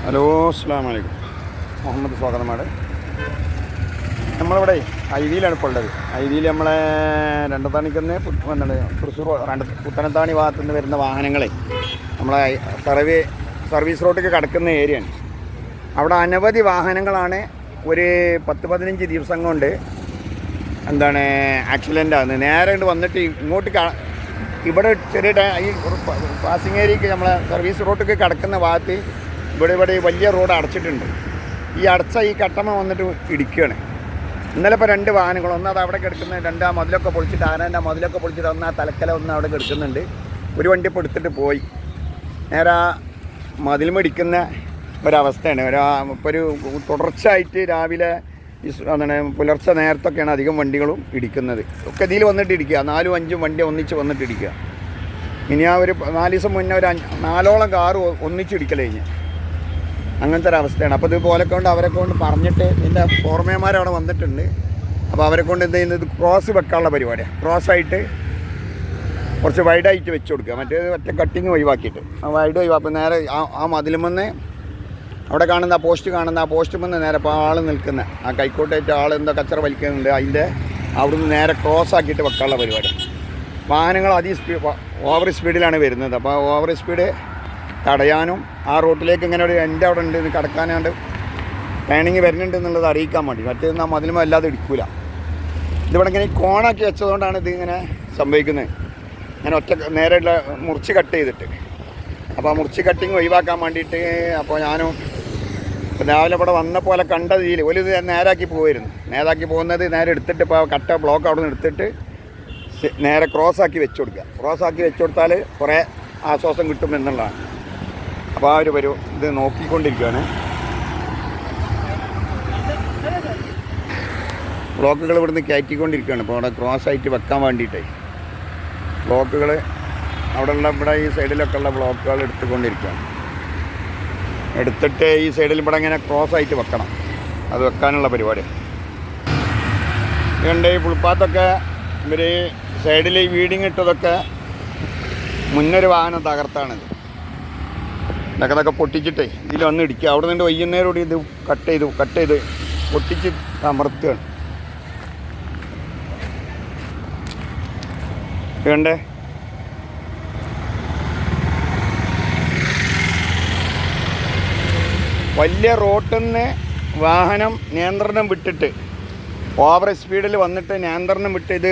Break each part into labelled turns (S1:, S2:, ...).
S1: Hello, അസ്സലാമു അലൈക്കും. മുഹമ്മദ് സ്വാഗതമാണ്. നമ്മളിവിടെ ഐവിയിലാണ് ഇപ്പോൾ ഉള്ളത്. ഐവിയിൽ നമ്മളെ രണ്ടത്താണിക്കുന്ന വന്നിട്ട് തൃശ്ശൂർ പുത്തനത്താണി ഭാഗത്തു നിന്ന് വരുന്ന വാഹനങ്ങളെ നമ്മളെ സർവീസ് റോഡിലേക്ക് കടക്കുന്ന ഏരിയയാണ്. അവിടെ അനവധി വാഹനങ്ങളാണ് ഒരു 10-15 ദിവസം കൊണ്ട് ആക്സിഡൻ്റ് ആകുന്നത്. നേരെ കൊണ്ട് വന്നിട്ട് ഇങ്ങോട്ട് ഇവിടെ ചെറിയ ഈ പാസിംഗ് ഏരിയക്ക് നമ്മളെ സർവീസ് റോഡിലേക്ക് കടക്കുന്ന ഭാഗത്ത് ഇവിടെ വലിയ റോഡ് അടച്ചിട്ടുണ്ട്. ഈ അടച്ച ഈ കട്ടമ വന്നിട്ട് ഇടിക്കുകയാണ്. ഇന്നലെ ഇപ്പോൾ 2 വാഹനങ്ങൾ, ഒന്ന് അത് അവിടെ കിടക്കുന്ന, 2 ആ മതിലൊക്കെ പൊളിച്ചിട്ട്, ആരാൻ്റെ മതിലൊക്കെ പൊളിച്ചിട്ട്, ഒന്ന് ആ തലക്കല ഒന്ന് അവിടെ കിടക്കുന്നുണ്ട്. ഒരു വണ്ടി ഇപ്പോൾ എടുത്തിട്ട് പോയി. നേരെ ആ മതിലുമടിക്കുന്ന ഒരവസ്ഥയാണ്. ഇപ്പോൾ ഒരു തുടർച്ചയായിട്ട് രാവിലെ പുലർച്ചെ നേരത്തൊക്കെയാണ് അധികം വണ്ടികളും ഇടിക്കുന്നത്. ഒക്കെ ഇതിൽ വന്നിട്ട് ഇടിക്കുക, 4-5 വണ്ടി ഒന്നിച്ച് വന്നിട്ട് ഇടിക്കുക. ഇനി ആ ഒരു 4 ദിവസം മുന്നേ ഒരു 4ഓളം കാറ് ഒന്നിച്ചിടിക്കൽ കഴിഞ്ഞ് അങ്ങനത്തെ ഒരു അവസ്ഥയാണ്. അപ്പോൾ ഇതുപോലെ കൊണ്ട് അവരെ കൊണ്ട് പറഞ്ഞിട്ട് ഇതിൻ്റെ ഫോർമേമാരവിടെ വന്നിട്ടുണ്ട്. അപ്പോൾ അവരെ കൊണ്ട് എന്ത് ചെയ്യുന്നത്, ക്രോസ് വെക്കാനുള്ള പരിപാടിയാണ്. ക്രോസായിട്ട് കുറച്ച് വൈഡായിട്ട് വെച്ച് കൊടുക്കുക, മറ്റേ കട്ടിങ് ഒഴിവാക്കിയിട്ട് ആ വൈഡ് ഒഴിവാക്കും. നേരെ ആ മതിലുമെന്ന് അവിടെ കാണുന്ന ആ പോസ്റ്റുമെന്ന് നേരെ ഇപ്പോൾ ആൾ നിൽക്കുന്ന ആ കൈക്കോട്ടായിട്ട് ആൾ എന്താ കച്ചറ വലിക്കുന്നുണ്ട്, അതിൻ്റെ അവിടുന്ന് നേരെ ക്രോസ് ആക്കിയിട്ട് വെക്കാനുള്ള പരിപാടി. വാഹനങ്ങൾ ഓവർ സ്പീഡിലാണ് വരുന്നത്. അപ്പോൾ ഓവർ സ്പീഡ് തടയാനും ആ റോട്ടിലേക്ക് ഇങ്ങനെ ഒരു എൻ്റെ അവിടെ ഉണ്ട് കടക്കാനാണ്ട് ടേണിങ് വരുന്നുണ്ട് എന്നുള്ളത് അറിയിക്കാൻ വേണ്ടി. മറ്റേത് ആ മതിലും അല്ലാതെ ഇടിക്കൂല. ഇതിവിടെ ഇങ്ങനെ കോണാക്കി വെച്ചതുകൊണ്ടാണ് ഇതിങ്ങനെ സംഭവിക്കുന്നത്. അങ്ങനെ നേരെയുള്ള മുറിച്ച് കട്ട് ചെയ്തിട്ട്, അപ്പോൾ ആ മുറിച്ച് കട്ടിങ് ഒഴിവാക്കാൻ വേണ്ടിയിട്ട് അപ്പോൾ ഞാനും രാവിലെ ഇവിടെ വന്ന പോലെ കണ്ട രീതിയിൽ ഒരു നേരാക്കി പോകുമായിരുന്നു. നേരാക്കി പോകുന്നത് നേരെ എടുത്തിട്ട് ഇപ്പോൾ കട്ട ബ്ലോക്ക് അവിടെ നിന്ന് എടുത്തിട്ട് നേരെ ക്രോസാക്കി വെച്ച് കൊടുക്കുക. ക്രോസാക്കി വെച്ച് കൊടുത്താൽ കുറേ ആശ്വാസം കിട്ടും എന്നുള്ളതാണ്. അപ്പോൾ ആ ഒരു ഇത് നോക്കിക്കൊണ്ടിരിക്കുകയാണ്. ബ്ലോക്കുകൾ ഇവിടുന്ന് കയറ്റിക്കൊണ്ടിരിക്കുകയാണ്. ഇപ്പോൾ അവിടെ ക്രോസായിട്ട് വെക്കാൻ വേണ്ടിയിട്ടേ ബ്ലോക്കുകൾ ഇവിടെ ഈ സൈഡിലൊക്കെ ഉള്ള ബ്ലോക്കുകൾ എടുത്തുകൊണ്ടിരിക്കുകയാണ്. എടുത്തിട്ട് ഈ സൈഡിൽ ഇവിടെ ഇങ്ങനെ ക്രോസായിട്ട് വെക്കണം. അത് വെക്കാനുള്ള പരിപാടി. ഇതുകൊണ്ട് ഈ ഫുൾപാത്തൊക്കെ ഇവർ സൈഡിൽ ഈ വീഡിങ് ഇട്ടതൊക്കെ മുന്നൊരു വാഹനം തകർത്താണിത്. ഇതൊക്കെ പൊട്ടിച്ചിട്ടേ ഇതിൽ വന്ന് ഇടിക്കുക. അവിടെ നിന്ന് വൈകുന്നേരോട് ഇത് കട്ട് ചെയ്ത് പൊട്ടിച്ച് അമർത്തുകയാണ്. ഇതുകൊണ്ടേ വലിയ റോട്ടിൽ നിന്ന് വാഹനം നിയന്ത്രണം വിട്ടിട്ട് ഓവർ സ്പീഡിൽ വന്നിട്ട് നിയന്ത്രണം വിട്ട് ഇത്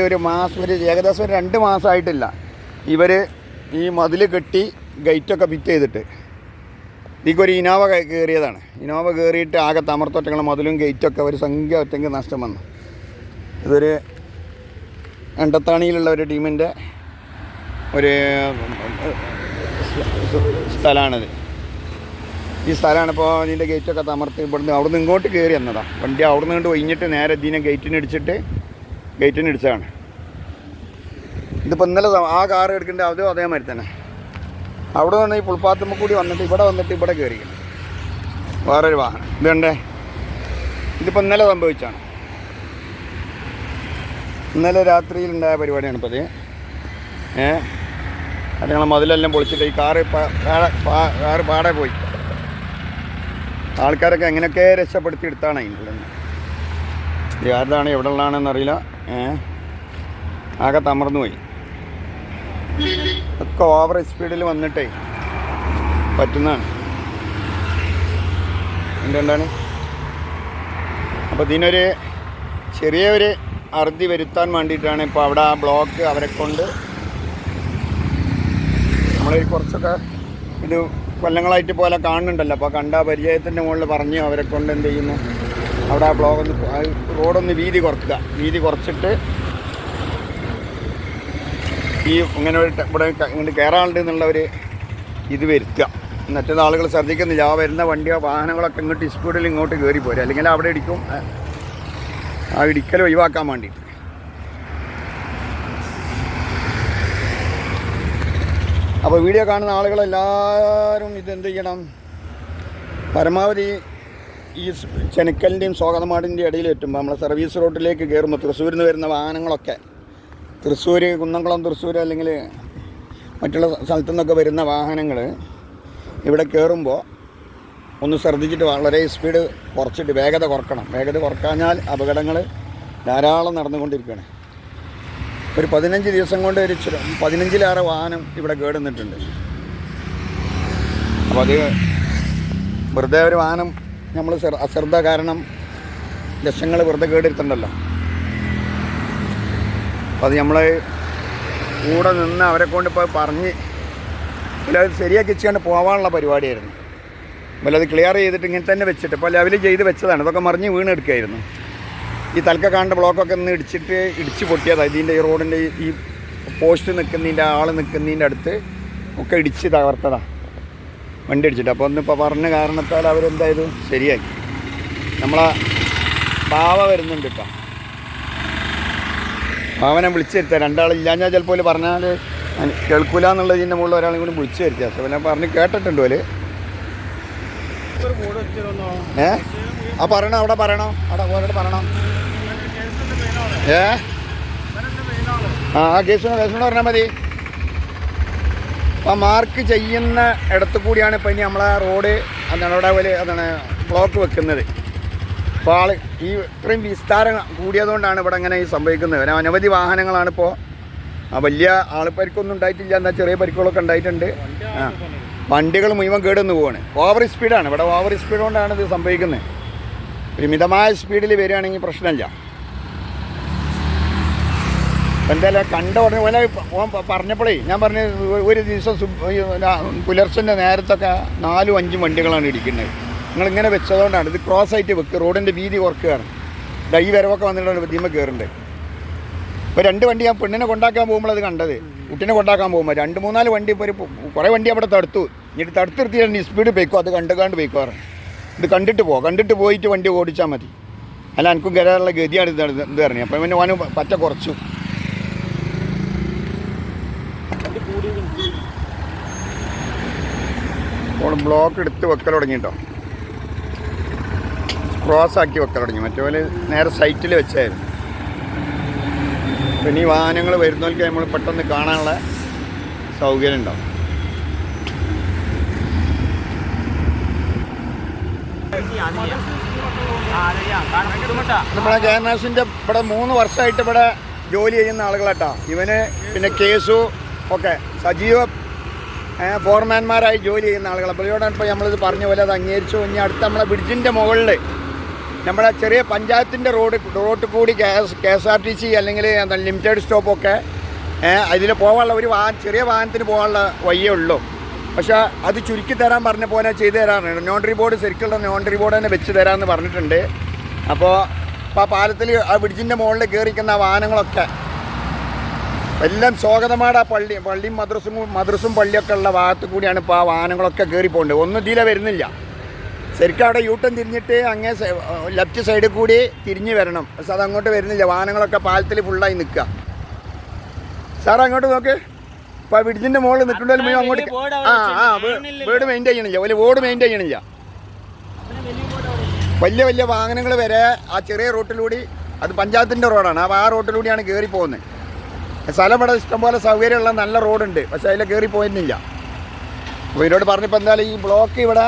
S1: ഏകദേശം ഒരു 2 മാസമായിട്ടില്ല ഇവർ ഈ മതിൽ കെട്ടി ഗേറ്റൊക്കെ ഫിറ്റ് ചെയ്തിട്ട്. ഇതിക്കൊരു ഇനോവ കയറിയതാണ്. ഇനോവ കയറിയിട്ട് ആകെ തമർത്തൊറ്റങ്ങൾ മതിലും ഗേറ്റൊക്കെ ഒരു സംഖ്യ ഒറ്റയ്ക്ക് നഷ്ടം വന്നു. ഇതൊരു എണ്ടത്താണിയിലുള്ള ഒരു ടീമിൻ്റെ ഒരു സ്ഥലമാണിത്. ഈ സ്ഥലമാണ്. ഇപ്പോൾ ഇതിൻ്റെ ഗേറ്റൊക്കെ തമർത്ത് ഇവിടുന്ന് അവിടെ നിന്ന് ഇങ്ങോട്ട് കയറി എന്നതാണ്. വണ്ടി അവിടെ നിന്ന് കൊണ്ട് ഒഴിഞ്ഞിട്ട് നേരെ ഇതിനെ ഗേറ്റിനിടിച്ചതാണ്. ഇതിപ്പോൾ ഇന്നലെ ആ കാറ് എടുക്കേണ്ട അതും അതേമാതിരി തന്നെ അവിടെ നിന്ന് ഈ പുൾപ്പാത്തുമ്പോൾ കൂടി വന്നിട്ട് ഇവിടെ കയറിക്കണം വേറൊരു വാഹനം. ഇതുണ്ടേ, ഇതിപ്പോൾ ഇന്നലെ സംഭവിച്ചാണ്. ഇന്നലെ രാത്രിയിലുണ്ടായ പരിപാടിയാണ് ഇപ്പോൾ ഇത്. അത് ഞങ്ങൾ മതിലെല്ലാം പൊളിച്ചിട്ട് ഈ കാറ് പാടെ പോയി. ആൾക്കാരൊക്കെ എങ്ങനെയൊക്കെ രക്ഷപ്പെടുത്തി എടുത്താണ് അതിൻ്റെ ഇത് ആരുതാണ് എവിടെ ഉള്ളതാണെന്നറിയില്ല. ആകെ തമർന്നു പോയി. ഒക്കെ ഓവർ സ്പീഡിൽ വന്നിട്ടേ പറ്റുന്നതാണ്. എന്തുകൊണ്ടാണ് അപ്പോൾ ഇതിനൊരു ചെറിയൊരു അറുതി വരുത്താൻ വേണ്ടിയിട്ടാണ് ഇപ്പോൾ അവിടെ ആ ബ്ലോക്ക് അവരെ കൊണ്ട് നമ്മൾ കുറച്ചൊക്കെ ഇത് കൊല്ലങ്ങളായിട്ട് പോലെ കാണുന്നുണ്ടല്ലോ. അപ്പോൾ കണ്ട പരിചയത്തിൻ്റെ മുകളിൽ പറഞ്ഞ് അവരെ കൊണ്ട് എന്ത് ചെയ്യുന്നു, അവിടെ ആ റോഡൊന്ന് വീതി കുറച്ചിട്ട് ഈ ഇങ്ങനെ ഇവിടെ ഇങ്ങോട്ട് കയറാനുണ്ട് എന്നുള്ള ഒരു ഇത് വരുത്തുക. മറ്റേത് ആളുകൾ ശ്രദ്ധിക്കുന്നില്ല. ആ വരുന്ന വാഹനങ്ങളൊക്കെ ഇങ്ങോട്ട് സ്പീഡിൽ ഇങ്ങോട്ട് കയറി പോരും, അല്ലെങ്കിൽ അവിടെ ഇടിക്കും. ആ ഇടിക്കൽ ഒഴിവാക്കാൻ വേണ്ടിയിട്ട് അപ്പോൾ വീഡിയോ കാണുന്ന ആളുകളെല്ലാവരും ഇതെന്ത് ചെയ്യണം, പരമാവധി ഈ ചെനക്കലിൻ്റെയും സ്വാഗതമാടിൻ്റെയും ഇടയിൽ എത്തുമ്പോൾ നമ്മളെ സർവീസ് റോഡിലേക്ക് കയറുമ്പോൾ തൃശ്ശൂരിൽ നിന്ന് വരുന്ന വാഹനങ്ങളൊക്കെ കുന്നംകുളം തൃശ്ശൂർ അല്ലെങ്കിൽ മറ്റുള്ള സ്ഥലത്തു നിന്നൊക്കെ വരുന്ന വാഹനങ്ങൾ ഇവിടെ കയറുമ്പോൾ ഒന്ന് ശ്രദ്ധിച്ചിട്ട് വളരെ സ്പീഡ് കുറച്ചിട്ട് വേഗത കുറക്കണം. വേഗത കുറക്കാഞ്ഞാൽ അപകടങ്ങൾ ധാരാളം നടന്നുകൊണ്ടിരിക്കുകയാണ്. ഒരു 15 ദിവസം കൊണ്ട് 15-ലേറെ വാഹനം ഇവിടെ കേടുന്നിട്ടുണ്ട്. അപ്പോൾ അത് വെറുതെ ഒരു വാഹനം നമ്മൾ അശ്രദ്ധ കാരണം ലക്ഷങ്ങൾ വെറുതെ കേടെടുത്തുണ്ടല്ലോ. അപ്പോൾ അത് നമ്മൾ കൂടെ നിന്ന് അവരെ കൊണ്ട് ഇപ്പോൾ പറഞ്ഞ് അത് ശരിയാക്കി വെച്ചുകൊണ്ട് പോകാനുള്ള പരിപാടിയായിരുന്നു. അപ്പോൾ അത് ക്ലിയർ ചെയ്തിട്ട് ഇങ്ങനെ തന്നെ വെച്ചിട്ട് ഇപ്പോൾ ലെവൽ ചെയ്ത് വെച്ചതാണ്. ഇതൊക്കെ മറിഞ്ഞ് വീണെടുക്കുകയായിരുന്നു. ഈ തലക്കാണ്ട് ബ്ലോക്കൊക്കെ ഒന്ന് ഇടിച്ച് പൊട്ടിയതാണ്. ഇതിൻ്റെ ഈ റോഡിൻ്റെ ഈ പോസ്റ്റ് നിൽക്കുന്നതിൻ്റെ ആൾ നിൽക്കുന്നതിൻ്റെ അടുത്ത് ഒക്കെ ഇടിച്ച് തകർത്തതാണ് വണ്ടി അടിച്ചിട്ട്. അപ്പോൾ ഒന്നിപ്പോൾ പറഞ്ഞ കാരണത്താൽ അവരെന്തായത് ശരിയാക്കി. നമ്മളെ പാവ വരുന്നുണ്ട് കേട്ടോ. പാവനെ വിളിച്ചു വരുത്തുക. രണ്ടാളില്ലാഞ്ഞാൽ ചിലപ്പോൾ പറഞ്ഞാൽ കേൾക്കൂല എന്നുള്ളതിൻ്റെ മുകളിൽ ഒരാളെയും കൂടി വിളിച്ചു വരുത്തുക. അപ്പോൾ ഞാൻ പറഞ്ഞ് കേട്ടിട്ടുണ്ട് പോലെ. ആ പറയണോ അവിടെ പറയണോ അവിടെ പറയണോ കേസിനോട് പറഞ്ഞാൽ മതി. അപ്പം മാർക്ക് ചെയ്യുന്ന ഇടത്തു കൂടിയാണ് ഇപ്പം ഇനി നമ്മളെ റോഡ് അതാണ് അവിടെ പോലെ അതാണ് ബ്ലോക്ക് വെക്കുന്നത്. അപ്പോൾ ഈ ഇത്രയും വിസ്താരം കൂടിയതുകൊണ്ടാണ് ഇവിടെ ഇങ്ങനെ ഈ സംഭവിക്കുന്നത്. അനവധി വാഹനങ്ങളാണിപ്പോൾ. വലിയ ആൾപ്പരിക്കൊന്നും ഉണ്ടായിട്ടില്ല, എന്നാൽ ചെറിയ പരിക്കുകളൊക്കെ ഉണ്ടായിട്ടുണ്ട്. വണ്ടികൾ മുഴുവൻ കേടുന്ന് പോവാണ്. ഓവർ സ്പീഡാണ് ഇവിടെ. ഓവർ സ്പീഡ് കൊണ്ടാണ് ഇത് സംഭവിക്കുന്നത്. ഒരു മിതമായ സ്പീഡിൽ വരികയാണെങ്കിൽ പ്രശ്നമില്ല. എന്തായാലും കണ്ട ഉടനെ പോലെ പറഞ്ഞപ്പോഴേ ഞാൻ പറഞ്ഞ് ഒരു ദിവസം പുലർച്ചൻ്റെ നേരത്തൊക്കെ 4-5 വണ്ടികളാണ് ഇടിക്കുന്നത്. നിങ്ങളിങ്ങനെ വെച്ചതുകൊണ്ടാണ്. ഇത് ക്രോസ് ആയിട്ട് വെക്കുക, റോഡിൻ്റെ വീതി കുറക്കുകയാണ്. ഈ വരവൊക്കെ വന്നിട്ടാണ് ഇതിമ്മ കയറുന്നത്. ഇപ്പോൾ 2 വണ്ടി ഞാൻ പെണ്ണിനെ കൊണ്ടാക്കാൻ പോകുമ്പോൾ അത് കണ്ടത്. കുട്ടീനെ കൊണ്ടാക്കാൻ പോകുമ്പോൾ 2-3-4 വണ്ടി ഇപ്പോൾ ഒരു കുറേ വണ്ടി അവിടെ തടുത്തു. എന്നിട്ട് തടുത്തിരുത്തിയാണ് ഈ സ്പീഡ് പോയിക്കോ, അത് കണ്ടുകാണ്ട് പോയിക്കോറ്. ഇത് കണ്ടിട്ട് പോയിട്ട് വണ്ടി ഓടിച്ചാൽ മതി. അല്ല എനിക്കും കയറാനുള്ള ഗതിയാണ് ഇത് പറഞ്ഞു. അപ്പം പിന്നെ ഓന് പറ്റ കുറച്ചു. ബ്ലോക്ക് എടുത്ത് വെക്കൽ തുടങ്ങിയിട്ടോ. ക്രോസ് ആക്കി വെക്കൽ തുടങ്ങി. മറ്റേപോലെ നേരെ സൈറ്റിൽ വെച്ചായിരുന്നു. പിന്നെ ഈ വാഹനങ്ങൾ വരുന്നവർക്ക് നമ്മൾ പെട്ടെന്ന് കാണാനുള്ള സൗകര്യം ഉണ്ടാവും. നമ്മളെ കേരളാസിൻ്റെ ഇവിടെ 3 വർഷമായിട്ട് ഇവിടെ ജോലി ചെയ്യുന്ന ആളുകളാട്ടോ. ഇവന് പിന്നെ കേസു ഒക്കെ സജീവ ഫോർമാൻമാരായി ജോലി ചെയ്യുന്ന ആളുകൾ. അപ്പോൾ ഇവിടെയാണ് ഇപ്പോൾ നമ്മളിത് പറഞ്ഞ പോലെ അത് അംഗീകരിച്ചു. ഇനി അടുത്ത നമ്മളെ ബ്രിഡ്ജിൻ്റെ മുകളിൽ നമ്മുടെ ചെറിയ പഞ്ചായത്തിൻ്റെ റോഡ് കൂടി KSRTC അല്ലെങ്കിൽ ലിമിറ്റഡ് സ്റ്റോപ്പൊക്കെ അതിൽ പോകാനുള്ള ഒരു ചെറിയ വാഹനത്തിന് പോകാനുള്ള വഴിയേ ഉള്ളൂ. പക്ഷേ അത് ചുരുക്കി തരാൻ പറഞ്ഞ പോലെ ചെയ്തു തരാറുണ്ട്. നോണ്ടറി ബോർഡ് ശരിക്കുള്ള നോണ്ടറി ബോർഡ് തന്നെ വെച്ച് തരാമെന്ന് പറഞ്ഞിട്ടുണ്ട്. അപ്പോൾ ആ പാലത്തിൽ ആ ബ്രിഡ്ജിൻ്റെ മുകളിൽ കയറിക്കുന്ന വാഹനങ്ങളൊക്കെ എല്ലാം സ്വാഗതമാട് ആ പള്ളിയും മദ്രസും പള്ളിയൊക്കെ ഉള്ള ഭാഗത്ത് കൂടിയാണ് ഇപ്പോൾ ആ വാഹനങ്ങളൊക്കെ കയറി പോകുന്നത്. ഒന്നും ഇതിലെ വരുന്നില്ല. ശരിക്കും അവിടെ യൂട്ടൺ തിരിഞ്ഞിട്ട് അങ്ങേ ലെഫ്റ്റ് സൈഡിൽ കൂടി തിരിഞ്ഞ് വരണം. പക്ഷെ അതങ്ങോട്ട് വരുന്നില്ല. വാഹനങ്ങളൊക്കെ പാലത്തിൽ ഫുള്ളായി നിൽക്കുക. സാർ അങ്ങോട്ട് നോക്ക്. ഇപ്പോൾ ആ ബ്രിഡ്ജിൻ്റെ മുകളിൽ നിൽക്കുന്നുണ്ടെങ്കിൽ മുഴുവൻ അങ്ങോട്ട് വീട് മെയിൻറ്റെയിൻ ചെയ്യണില്ല. വലിയ ബോർഡ് മെയിൻറ്റെയിൻ ചെയ്യണില്ല. വലിയ വാഹനങ്ങൾ വരെ ആ ചെറിയ റോട്ടിലൂടെ, അത് പഞ്ചായത്തിൻ്റെ റോഡാണ്, അപ്പോൾ ആ റോട്ടിലൂടെയാണ് കയറി പോകുന്നത്. സ്ഥലം ഇവിടെ ഇഷ്ടംപോലെ സൗകര്യമുള്ള നല്ല റോഡുണ്ട്. പക്ഷേ അതിൽ കയറി പോയിരുന്നില്ല. അപ്പോൾ ഇവരോട് പറഞ്ഞപ്പോൾ എന്തായാലും ഈ ബ്ലോക്ക് ഇവിടെ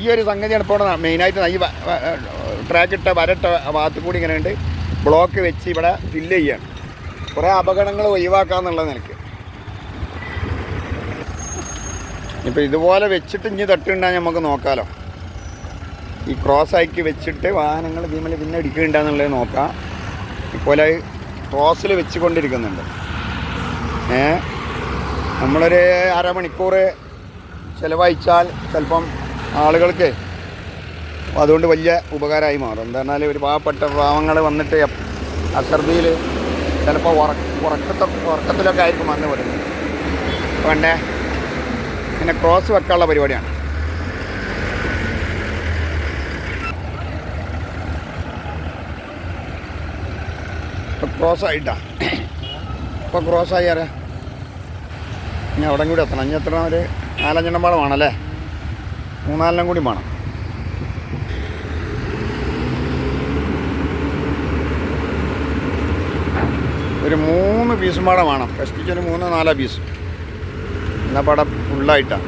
S1: ഈ ഒരു സംഗതിയാണ് ഇപ്പോൾ മെയിനായിട്ട് ഈ ട്രാക്കിട്ട വരട്ട ഭാഗത്ത് കൂടി ഇങ്ങനെ ഉണ്ട് ബ്ലോക്ക് വെച്ച് ഇവിടെ ഫില്ല് ചെയ്യാണ്. കുറേ അപകടങ്ങൾ ഒഴിവാക്കാമെന്നുള്ള നിലയ്ക്ക്. ഇപ്പോൾ ഇതുപോലെ വെച്ചിട്ട് ഇനി തട്ടുണ്ടാകും നമുക്ക് നോക്കാമല്ലോ. ഈ ക്രോസ് ആക്കി വെച്ചിട്ട് വാഹനങ്ങൾ ഇതിമേൽ പിന്നെ ഇടിക്കുന്നുണ്ടെന്നുള്ളത് നോക്കാം. ഇപ്പോൾ ക്രോസിൽ വെച്ചുകൊണ്ടിരിക്കുന്നുണ്ട്. നമ്മളൊരു അരമണിക്കൂർ ചിലവഴിച്ചാൽ ചിലപ്പം ആളുകൾക്ക് അതുകൊണ്ട് വലിയ ഉപകാരമായി മാറും. എന്താ പറഞ്ഞാൽ ഒരു പാവങ്ങൾ വന്നിട്ട് അശ്രദ്ധയിൽ ചിലപ്പോൾ ഉറക്കത്തിലൊക്കെ ആയിരിക്കും വന്ന് വരുന്നത്. വേണ്ടേ പിന്നെ ക്രോസ് വെക്കാനുള്ള പരിപാടിയാണ്. ഇപ്പോൾ ക്രോസ് ആയിട്ടാണ്. ഇപ്പോൾ ക്രോസ് ആയി അറിയാം. ഇനി അവിടെ കൂടി എത്തണം. ഇനി എത്തണം ഒരു 4-5 പാടെ വേണമല്ലേ? 3-4 കൂടി വേണം. ഒരു 3 പീസും പാടെ വേണം. കഷ്ടിച്ചൊരു 3-4 പീസ്. എന്നാൽ പാടെ ഫുള്ളായിട്ടാണ്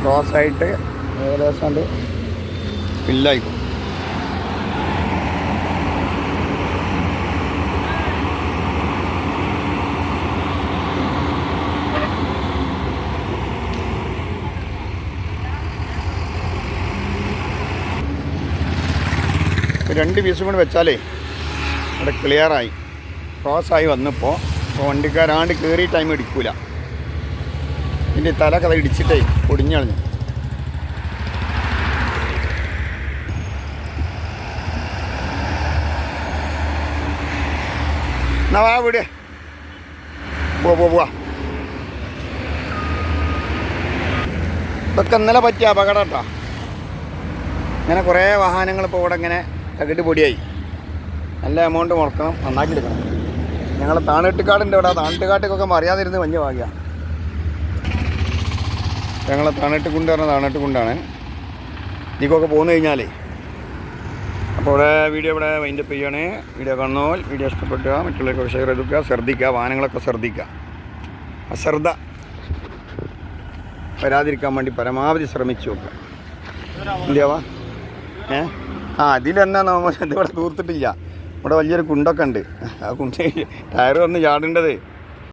S1: ക്രോസായിട്ട് ഏകദേശം ഫില്ലായിക്കും. രണ്ട് പീസും കൂടി വെച്ചാലേ അവിടെ ക്ലിയറായി ക്രോസായി വന്നപ്പോൾ വണ്ടിക്കാരാണ്ട് കയറി ടൈം എടുക്കൂല. ഇതിൻ്റെ തല കഥ ഇടിച്ചിട്ടേ പൊടിഞ്ഞളഞ്ഞു. എന്നാ വാ വീട് പോവാ. ഇതൊക്കെ ഇന്നലെ പറ്റിയ അപകടം കേട്ടോ. ഇങ്ങനെ കുറേ വാഹനങ്ങൾ ഇപ്പോൾ ഇവിടെ ഇങ്ങനെ തകിട്ട് പൊടിയായി. നല്ല എമൗണ്ട് മുടക്കണം, നന്നാക്കി എടുക്കണം. ഞങ്ങൾ താണിട്ടുകാടുണ്ട് ഇവിടെ. താണിട്ടുകാട്ടിക്കൊക്കെ അറിയാതിരുന്ന് വലിയ ഭാഗ്യമാണ്. ഞങ്ങൾ താണിട്ടുകുണ്ട് പറഞ്ഞാൽ താണിട്ടുകുണ്ടാണ്. ഇതിക്കൊക്കെ പോന്നു കഴിഞ്ഞാലേ. അപ്പോൾ ഇവിടെ വീഡിയോ ഇവിടെ വൈൻഡപ്പ് ചെയ്യുകയാണ്. വീഡിയോ കാണുന്നവർ വീഡിയോ ഇഷ്ടപ്പെടുക, മറ്റുള്ളവർക്ക് ഷെയർ ചെയ്തുക, ശ്രദ്ധിക്കുക, വാഹനങ്ങളൊക്കെ ശ്രദ്ധിക്കുക. അശ്രദ്ധ വരാതിരിക്കാൻ വേണ്ടി പരമാവധി ശ്രമിച്ചു നോക്കുക. എന്തിയാവാ ഇതിലെന്നാ ഇതിവിടെ തൂർത്തിട്ടില്ല. ഇവിടെ വലിയൊരു കുണ്ടൊക്കെ ഉണ്ട്. ആ കുണ്ട് ടയർ വന്ന് ചാടേണ്ടത്